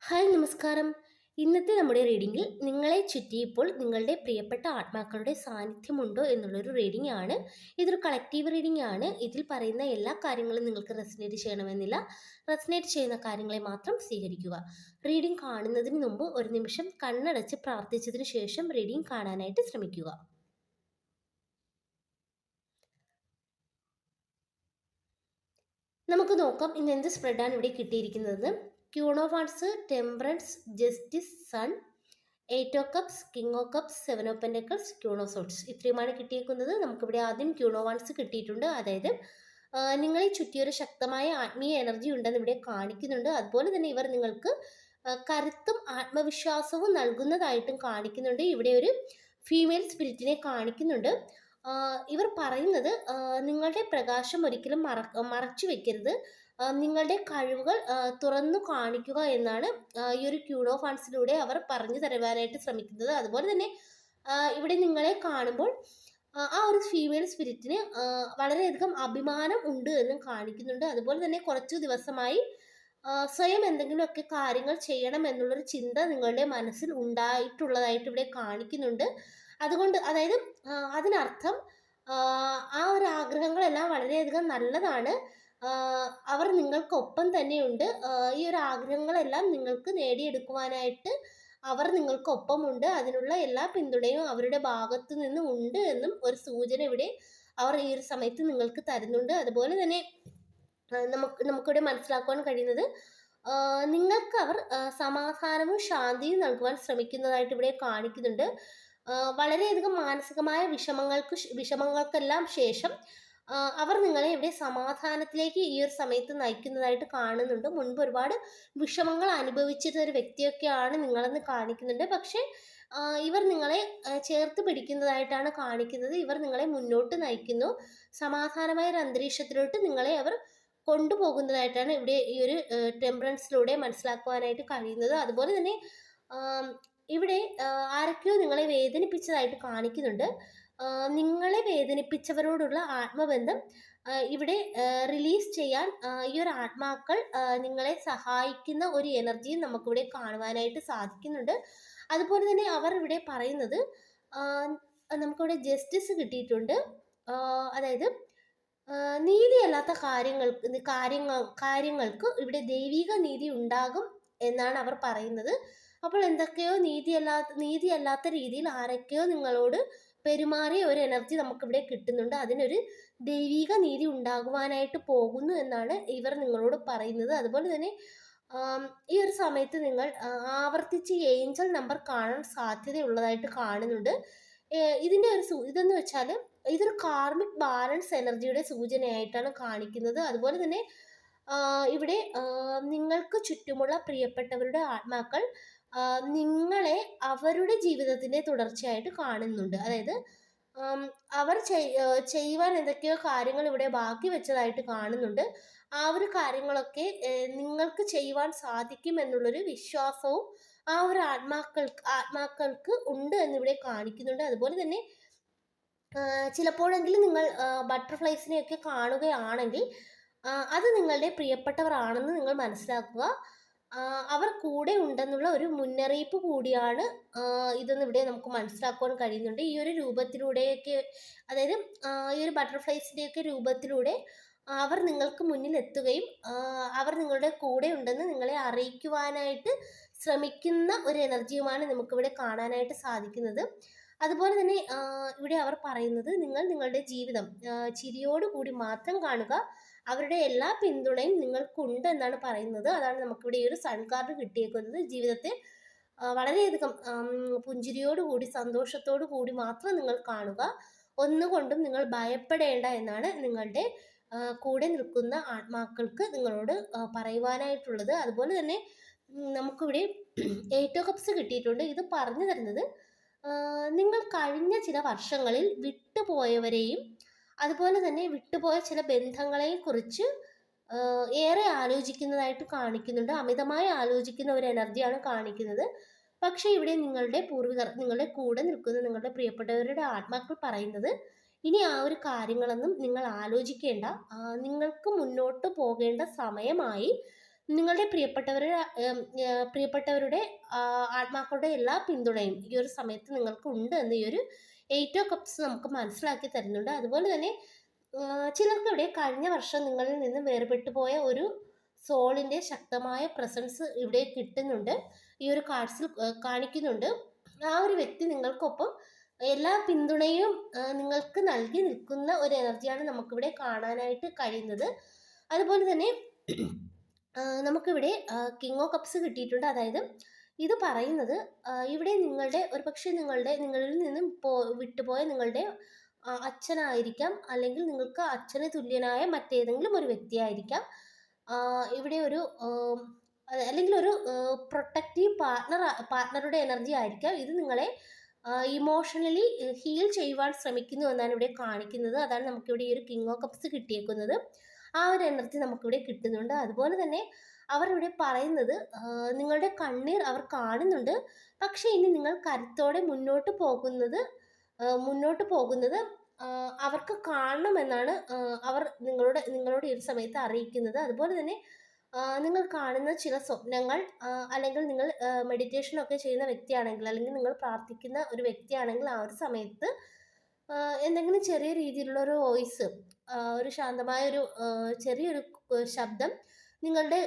Hi നമസ്കാരം. ഇന്നത്തെ നമ്മുടെ റീഡിങ്ങിൽ നിങ്ങളെ ചുറ്റി ഇപ്പോൾ നിങ്ങളുടെ പ്രിയപ്പെട്ട ആത്മാക്കളുടെ സാന്നിധ്യമുണ്ടോ എന്നുള്ളൊരു റീഡിംഗ് ആണ്. ഇതൊരു കളക്റ്റീവ് റീഡിംഗ് ആണ്. ഇതിൽ പറയുന്ന എല്ലാ കാര്യങ്ങളും നിങ്ങൾക്ക് റെസനേറ്റ് ചെയ്യണമെന്നില്ല. റെസനേറ്റ് ചെയ്യുന്ന കാര്യങ്ങളെ മാത്രം സ്വീകരിക്കുക. റീഡിംഗ് കാണുന്നതിന് മുമ്പ് ഒരു നിമിഷം കണ്ണടച്ച് പ്രാർത്ഥിച്ചതിന് ശേഷം റീഡിംഗ് കാണാനായിട്ട് ശ്രമിക്കുക. നമുക്ക് നോക്കാം ഇന്ന് എന്ത് സ്പ്രെഡാണ് ഇവിടെ കിട്ടിയിരിക്കുന്നത്. Queen of wands, temperance, justice, sun, eight of cups, king of cups, seven of pentacles, queen of swords. ഇത്രയുമാണ് കിട്ടിയിരിക്കുന്നത്. നമുക്കിവിടെ ആദ്യം ക്യൂൺ ഓഫ് വാൺസ് കിട്ടിയിട്ടുണ്ട്. അതായത് നിങ്ങളെ ചുറ്റിയൊരു ശക്തമായ ആത്മീയ എനർജി ഉണ്ടെന്ന് ഇവിടെ കാണിക്കുന്നുണ്ട്. അതുപോലെ തന്നെ ഇവർ നിങ്ങൾക്ക് കരുത്തും ആത്മവിശ്വാസവും നൽകുന്നതായിട്ടും കാണിക്കുന്നുണ്ട്. ഇവിടെ ഒരു ഫീമെയിൽ സ്പിരിറ്റിനെ കാണിക്കുന്നുണ്ട്. ഇവർ പറയുന്നത് നിങ്ങളുടെ പ്രകാശം ഒരിക്കലും മറച്ചു വെക്കരുത്, നിങ്ങളുടെ കഴിവുകൾ തുറന്നു കാണിക്കുക എന്നാണ് ഈ ഒരു ക്യൂൺ ഓഫ് വാൺസിലൂടെ അവർ പറഞ്ഞു തരുവാനായിട്ട് ശ്രമിക്കുന്നത്. അതുപോലെ തന്നെ ഇവിടെ നിങ്ങളെ കാണുമ്പോൾ ആ ഒരു ഫീമെയിൽ സ്പിരിറ്റിന് വളരെയധികം അഭിമാനം ഉണ്ട് എന്നും കാണിക്കുന്നുണ്ട്. അതുപോലെ തന്നെ കുറച്ചു ദിവസമായി സ്വയം എന്തെങ്കിലുമൊക്കെ കാര്യങ്ങൾ ചെയ്യണം എന്നുള്ളൊരു ചിന്ത നിങ്ങളുടെ മനസ്സിൽ ഉണ്ടായിട്ടുള്ളതായിട്ട് ഇവിടെ കാണിക്കുന്നുണ്ട്. അതുകൊണ്ട് അതായത് അതിനർത്ഥം ആ ഒരു ആഗ്രഹങ്ങളെല്ലാം വളരെയധികം നല്ലതാണ്. അവർ നിങ്ങൾക്കൊപ്പം തന്നെയുണ്ട്. ഈ ഒരു ആഗ്രഹങ്ങളെല്ലാം നിങ്ങൾക്ക് നേടിയെടുക്കുവാനായിട്ട് അവർ നിങ്ങൾക്കൊപ്പമുണ്ട്. അതിനുള്ള എല്ലാ പിന്തുണയും അവരുടെ ഭാഗത്തു നിന്ന് ഉണ്ട് എന്നും ഒരു സൂചന ഇവിടെ അവർ ഈ ഒരു സമയത്ത് നിങ്ങൾക്ക് തരുന്നുണ്ട്. അതുപോലെ തന്നെ നമുക്കിവിടെ മനസ്സിലാക്കുവാൻ കഴിയുന്നത് നിങ്ങൾക്ക് അവർ സമാധാനവും ശാന്തിയും നൽകുവാൻ ശ്രമിക്കുന്നതായിട്ട് ഇവിടെ കാണിക്കുന്നുണ്ട്. വളരെയധികം മാനസികമായ വിഷമങ്ങൾക്കെല്ലാം ശേഷം അവർ നിങ്ങളെ ഇവിടെ സമാധാനത്തിലേക്ക് ഈ ഒരു സമയത്ത് നയിക്കുന്നതായിട്ട് കാണുന്നുണ്ട്. മുൻപ് ഒരുപാട് വിഷമങ്ങൾ അനുഭവിച്ചിരുന്ന ഒരു വ്യക്തിയൊക്കെയാണ് നിങ്ങളെന്ന് കാണിക്കുന്നുണ്ട്. പക്ഷേ ഇവർ നിങ്ങളെ ചേർത്ത് പിടിക്കുന്നതായിട്ടാണ് കാണിക്കുന്നത്. ഇവർ നിങ്ങളെ മുന്നോട്ട് നയിക്കുന്നു. സമാധാനമായ ഒരു അന്തരീക്ഷത്തിലോട്ട് നിങ്ങളെ അവർ കൊണ്ടുപോകുന്നതായിട്ടാണ് ഇവിടെ ഈ ഒരു ടെമ്പറൻസിലൂടെ മനസ്സിലാക്കുവാനായിട്ട് കഴിയുന്നത്. അതുപോലെ തന്നെ ഇവിടെ ആരൊക്കെയോ നിങ്ങളെ വേദനിപ്പിച്ചതായിട്ട് കാണിക്കുന്നുണ്ട്. നിങ്ങളെ വേദനിപ്പിച്ചവരോടുള്ള ആത്മബന്ധം ഇവിടെ റിലീസ് ചെയ്യാൻ ഈ ഒരു ആത്മാക്കൾ നിങ്ങളെ സഹായിക്കുന്ന ഒരു എനർജിയും നമുക്കിവിടെ കാണുവാനായിട്ട് സാധിക്കുന്നുണ്ട്. അതുപോലെ തന്നെ അവർ ഇവിടെ പറയുന്നത് നമുക്കിവിടെ ജസ്റ്റിസ് കിട്ടിയിട്ടുണ്ട്. അതായത് നീതിയല്ലാത്ത കാര്യങ്ങൾക്ക് ഇവിടെ ദൈവിക നീതി ഉണ്ടാകും എന്നാണ് അവർ പറയുന്നത്. അപ്പോൾ എന്തൊക്കെയോ നീതിയല്ലാത്ത രീതിയിൽ ആരൊക്കെയോ നിങ്ങളോട് പെരുമാറിയ ഒരു എനർജി നമുക്കിവിടെ കിട്ടുന്നുണ്ട്. അതിനൊരു ദൈവിക നീതി ഉണ്ടാകുവാനായിട്ട് പോകുന്നു എന്നാണ് ഇവർ നിങ്ങളോട് പറയുന്നത്. അതുപോലെ തന്നെ ഈ ഒരു സമയത്ത് നിങ്ങൾ ആവർത്തിച്ച് ഏഞ്ചൽ നമ്പർ കാണാൻ സാധ്യതയുള്ളതായിട്ട് കാണുന്നുണ്ട്. ഇതിൻ്റെ ഇതെന്ന് വെച്ചാൽ ഇതൊരു കാർമിക് ബാലൻസ് എനർജിയുടെ സൂചനയായിട്ടാണ് കാണിക്കുന്നത്. അതുപോലെ തന്നെ ഇവിടെ നിങ്ങൾക്ക് ചുറ്റുമുള്ള പ്രിയപ്പെട്ടവരുടെ ആത്മാക്കൾ നിങ്ങളെ അവരുടെ ജീവിതത്തിൻ്റെ തുടർച്ചയായിട്ട് കാണുന്നുണ്ട്. അതായത് അവർ ചെയ്യുവാൻ എന്തൊക്കെയോ കാര്യങ്ങൾ ഇവിടെ ബാക്കി വെച്ചതായിട്ട് കാണുന്നുണ്ട്. ആ ഒരു കാര്യങ്ങളൊക്കെ നിങ്ങൾക്ക് ചെയ്യുവാൻ സാധിക്കും എന്നുള്ളൊരു വിശ്വാസവും ആ ഒരു ആത്മാക്കൾക്ക് ഉണ്ട് എന്നിവിടെ കാണിക്കുന്നുണ്ട്. അതുപോലെ തന്നെ ചിലപ്പോഴെങ്കിലും നിങ്ങൾ ബട്ടർഫ്ലൈസിനെയൊക്കെ കാണുകയാണെങ്കിൽ അത് നിങ്ങളുടെ പ്രിയപ്പെട്ടവരാണെന്ന് നിങ്ങൾ മനസ്സിലാക്കുക. അവർ കൂടെ ഉണ്ടെന്നുള്ള ഒരു മുന്നറിയിപ്പ് കൂടിയാണ് ഇതെന്ന് ഇവിടെ നമുക്ക് മനസ്സിലാക്കുവാൻ കഴിയുന്നുണ്ട്. ഈ ഒരു രൂപത്തിലൂടെയൊക്കെ, അതായത് ഈ ഒരു ബട്ടർഫ്ലൈസിൻ്റെയൊക്കെ രൂപത്തിലൂടെ അവർ നിങ്ങൾക്ക് മുന്നിൽ എത്തുകയും അവർ നിങ്ങളുടെ കൂടെ ഉണ്ടെന്ന് നിങ്ങളെ അറിയിക്കുവാനായിട്ട് ശ്രമിക്കുന്ന ഒരു എനർജിയുമാണ് നമുക്കിവിടെ കാണാനായിട്ട് സാധിക്കുന്നത്. അതുപോലെ തന്നെ ഇവിടെ അവർ പറയുന്നത് നിങ്ങളുടെ ജീവിതം ചിരിയോടുകൂടി മാത്രം കാണുക, അവരുടെ എല്ലാ പിന്തുണയും നിങ്ങൾക്കുണ്ട് എന്നാണ് പറയുന്നത്. അതാണ് നമുക്കിവിടെ ഈ ഒരു സൺ കാർഡ് കിട്ടിയേക്കുന്നത്. ജീവിതത്തെ വളരെയധികം പുഞ്ചിരിയോടുകൂടി സന്തോഷത്തോടു കൂടി മാത്രം നിങ്ങൾ കാണുക, ഒന്നുകൊണ്ടും നിങ്ങൾ ഭയപ്പെടേണ്ട എന്നാണ് നിങ്ങളുടെ കൂടെ നിൽക്കുന്ന ആത്മാക്കൾക്ക് നിങ്ങളോട് പറയുവാനായിട്ടുള്ളത്. അതുപോലെ തന്നെ നമുക്കിവിടെ എയ്റ്റ് ഓഫ് കപ്സ് കിട്ടിയിട്ടുണ്ട്. ഇത് പറഞ്ഞു തരുന്നത് നിങ്ങൾ കഴിഞ്ഞ ചില വർഷങ്ങളിൽ വിട്ടുപോയവരെയും അതുപോലെ തന്നെ വിട്ടുപോയ ചില ബന്ധങ്ങളെയും കുറിച്ച് ഏറെ ആലോചിക്കുന്നതായിട്ട് കാണിക്കുന്നുണ്ട്. അമിതമായി ആലോചിക്കുന്ന ഒരു എനർജിയാണ് കാണിക്കുന്നത്. പക്ഷേ ഇവിടെ നിങ്ങളുടെ പൂർവികർ, നിങ്ങളുടെ കൂടെ നിൽക്കുന്ന നിങ്ങളുടെ പ്രിയപ്പെട്ടവരുടെ ആത്മാക്കൾ പറയുന്നത് ഇനി ആ ഒരു കാര്യങ്ങളൊന്നും നിങ്ങൾ ആലോചിക്കേണ്ട, നിങ്ങൾക്ക് മുന്നോട്ട് പോകേണ്ട സമയമായി, നിങ്ങളുടെ പ്രിയപ്പെട്ടവരുടെ ആത്മാക്കളുടെ എല്ലാ പിന്തുണയും ഈ ഒരു സമയത്ത് നിങ്ങൾക്ക് ഉണ്ട് എന്ന് ഈ ഒരു 8 ഓഫ് കപ്സ് നമുക്ക് മനസ്സിലാക്കി തരുന്നുണ്ട്. അതുപോലെ തന്നെ ചിലർക്ക് ഇവിടെ കഴിഞ്ഞ വർഷം നിങ്ങളിൽ നിന്ന് വേർപെട്ടു പോയ ഒരു സോളിൻ്റെ ശക്തമായ പ്രസൻസ് ഇവിടെ കിട്ടുന്നുണ്ട്, ഈ ഒരു കാർഡ്സിൽ കാണിക്കുന്നുണ്ട്. ആ ഒരു വ്യക്തി നിങ്ങൾക്കൊപ്പം എല്ലാ പിന്തുണയും നിങ്ങൾക്ക് നൽകി നിൽക്കുന്ന ഒരു എനർജിയാണ് നമുക്കിവിടെ കാണാനായിട്ട് കഴിയുന്നത്. അതുപോലെ തന്നെ നമുക്കിവിടെ കിങ് ഓഫ് കപ്സ് കിട്ടിയിട്ടുണ്ട്. അതായത് ഇത് പറയുന്നത് ഇവിടെ നിങ്ങളിൽ നിന്നും വിട്ടുപോയ നിങ്ങളുടെ അച്ഛനായിരിക്കാം, അല്ലെങ്കിൽ നിങ്ങൾക്ക് അച്ഛന് തുല്യനായ മറ്റേതെങ്കിലും ഒരു വ്യക്തിയായിരിക്കാം. ഇവിടെ ഒരു അല്ലെങ്കിൽ ഒരു പ്രൊട്ടക്റ്റീവ് പാർട്ട്ണറുടെ എനർജി ആയിരിക്കാം. ഇത് നിങ്ങളെ ഇമോഷണലി ഹീൽ ചെയ്യുവാൻ ശ്രമിക്കുന്നു എന്നാണ് ഇവിടെ കാണിക്കുന്നത്. അതാണ് നമുക്കിവിടെ ഈ ഒരു കിങ് ഓഫ് കപ്സ് കിട്ടിയേക്കുന്നത്. ആ ഒരു എനർജി നമുക്കിവിടെ കിട്ടുന്നുണ്ട്. അതുപോലെ തന്നെ അവർ ഇവിടെ പറയുന്നത് നിങ്ങളുടെ കണ്ണീർ അവർ കാണുന്നുണ്ട്, പക്ഷേ ഇനി നിങ്ങൾ കരുത്തോടെ മുന്നോട്ട് പോകുന്നത് അവർക്ക് കാണണമെന്നാണ് അവർ നിങ്ങളോട് ഈ ഒരു സമയത്ത് അറിയിക്കുന്നത്. അതുപോലെ തന്നെ നിങ്ങൾ കാണുന്ന ചില സ്വപ്നങ്ങൾ, അല്ലെങ്കിൽ നിങ്ങൾ മെഡിറ്റേഷനൊക്കെ ചെയ്യുന്ന വ്യക്തിയാണെങ്കിൽ, അല്ലെങ്കിൽ നിങ്ങൾ പ്രാർത്ഥിക്കുന്ന ഒരു വ്യക്തിയാണെങ്കിൽ, ആ ഒരു സമയത്ത് എന്തെങ്കിലും ചെറിയ രീതിയിലുള്ള ഒരു വോയിസ്, ഒരു ശാന്തമായൊരു ചെറിയൊരു ശബ്ദം നിങ്ങളുടെ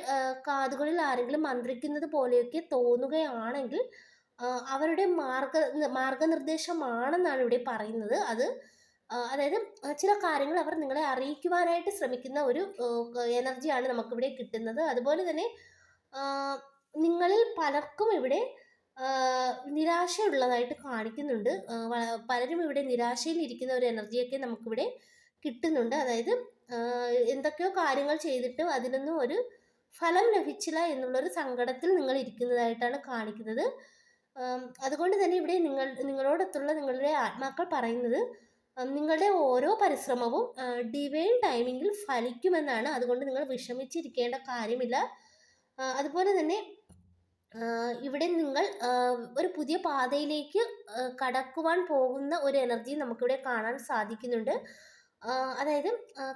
കാതുകളിൽ ആരെങ്കിലും മന്ത്രിക്കുന്നത് പോലെയൊക്കെ തോന്നുകയാണെങ്കിൽ അവരുടെ മാർഗനിർദ്ദേശമാണെന്നാണ് ഇവിടെ പറയുന്നത്. അതായത് ചില കാര്യങ്ങൾ അവർ നിങ്ങളെ അറിയിക്കുവാനായിട്ട് ശ്രമിക്കുന്ന ഒരു എനർജിയാണ് നമുക്കിവിടെ കിട്ടുന്നത്. അതുപോലെ തന്നെ നിങ്ങളിൽ പലർക്കും ഇവിടെ നിരാശയുള്ളതായിട്ട് കാണിക്കുന്നുണ്ട്. പലരും ഇവിടെ നിരാശയിൽ ഇരിക്കുന്ന ഒരു എനർജിയൊക്കെ നമുക്കിവിടെ കിട്ടുന്നുണ്ട്. അതായത് എന്തൊക്കെയോ കാര്യങ്ങൾ ചെയ്തിട്ടും അതിനൊന്നും ഒരു ഫലം ലഭിച്ചില്ല എന്നുള്ളൊരു സങ്കടത്തിൽ നിങ്ങൾ ഇരിക്കുന്നതായിട്ടാണ് കാണിക്കുന്നത്. അതുകൊണ്ട് തന്നെ ഇവിടെ നിങ്ങളോടൊത്തുള്ള നിങ്ങളുടെ ആത്മാക്കൾ പറയുന്നത് നിങ്ങളുടെ ഓരോ പരിശ്രമവും ഡിവൈൻ ടൈമിങ്ങിൽ ഫലിക്കുമെന്നാണ്. അതുകൊണ്ട് നിങ്ങൾ വിഷമിച്ചിരിക്കേണ്ട കാര്യമില്ല. അതുപോലെ തന്നെ ഇവിടെ നിങ്ങൾ ഒരു പുതിയ പാതയിലേക്ക് കടക്കുവാൻ പോകുന്ന ഒരു എനർജി നമുക്കിവിടെ കാണാൻ സാധിക്കുന്നുണ്ട്. അതായത്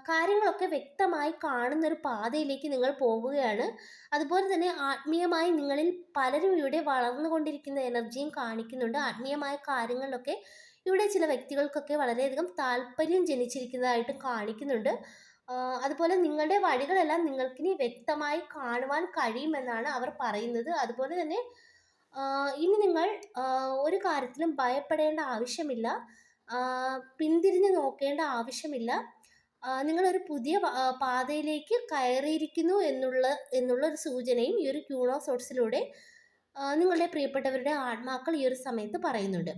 കാര്യങ്ങളൊക്കെ വ്യക്തമായി കാണുന്നൊരു പാതയിലേക്ക് നിങ്ങൾ പോകുകയാണ്. അതുപോലെ തന്നെ ആത്മീയമായി നിങ്ങളിൽ പലരും ഇവിടെ വളർന്നുകൊണ്ടിരിക്കുന്ന എനർജിയും കാണിക്കുന്നുണ്ട്. ആത്മീയമായ കാര്യങ്ങളിലൊക്കെ ഇവിടെ ചില വ്യക്തികൾക്കൊക്കെ വളരെയധികം താല്പര്യം ജനിച്ചിരിക്കുന്നതായിട്ടും കാണിക്കുന്നുണ്ട്. അതുപോലെ നിങ്ങളുടെ വഴികളെല്ലാം നിങ്ങൾക്കിനി വ്യക്തമായി കാണുവാൻ കഴിയുമെന്നാണ് അവർ പറയുന്നത്. അതുപോലെ തന്നെ ഇനി നിങ്ങൾ ഒരു കാര്യത്തിലും ഭയപ്പെടേണ്ട ആവശ്യമില്ല, പിന്തിരിഞ്ഞ് നോക്കേണ്ട ആവശ്യമില്ല. നിങ്ങളൊരു പുതിയ പാതയിലേക്ക് കയറിയിരിക്കുന്നു എന്നുള്ളൊരു സൂചനയും ഈ ഒരു ക്യൂൺ ഓഫ് സോർട്സിലൂടെ നിങ്ങളുടെ പ്രിയപ്പെട്ടവരുടെ ആത്മാക്കൾ ഈ ഒരു സമയത്ത് പറയുന്നുണ്ട്.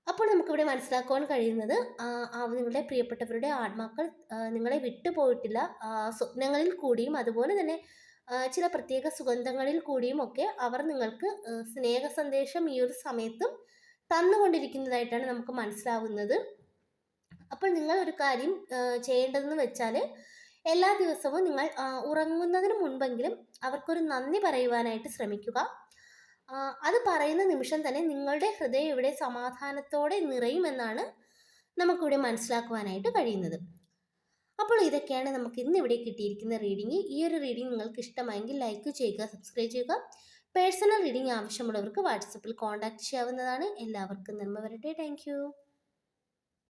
അപ്പോൾ നമുക്കിവിടെ മനസ്സിലാക്കുവാൻ കഴിയുന്നത് നിങ്ങളുടെ പ്രിയപ്പെട്ടവരുടെ ആത്മാക്കൾ നിങ്ങളെ വിട്ടുപോയിട്ടില്ല. സ്വപ്നങ്ങളിൽ കൂടിയും അതുപോലെ തന്നെ ചില പ്രത്യേക സുഗന്ധങ്ങളിൽ കൂടിയും ഒക്കെ അവർ നിങ്ങൾക്ക് സ്നേഹ സന്ദേശം ഈ ഒരു സമയത്തും തന്നുകൊണ്ടിരിക്കുന്നതായിട്ടാണ് നമുക്ക് മനസ്സിലാവുന്നത്. അപ്പോൾ നിങ്ങൾ ഒരു കാര്യം ചെയ്യേണ്ടതെന്ന് വെച്ചാൽ എല്ലാ ദിവസവും നിങ്ങൾ ഉറങ്ങുന്നതിന് മുൻപെങ്കിലും അവർക്കൊരു നന്ദി പറയുവാനായിട്ട് ശ്രമിക്കുക. അത് പറയുന്ന നിമിഷം തന്നെ നിങ്ങളുടെ ഹൃദയം ഇവിടെ സമാധാനത്തോടെ നിറയുമെന്നാണ് നമുക്കിവിടെ മനസ്സിലാക്കുവാനായിട്ട് കഴിയുന്നത്. അപ്പോൾ ഇതൊക്കെയാണ് നമുക്ക് ഇന്നിവിടെ കിട്ടിയിരിക്കുന്ന റീഡിങ്. ഈ ഒരു റീഡിങ് നിങ്ങൾക്ക് ഇഷ്ടമായെങ്കിൽ ലൈക്ക് ചെയ്യുക, സബ്സ്ക്രൈബ് ചെയ്യുക. പേഴ്സണൽ റീഡിങ് ആവശ്യമുള്ളവർക്ക് വാട്സപ്പിൽ കോൺടാക്റ്റ് ചെയ്യാവുന്നതാണ്. എല്ലാവർക്കും നന്മ വരട്ടെ. താങ്ക്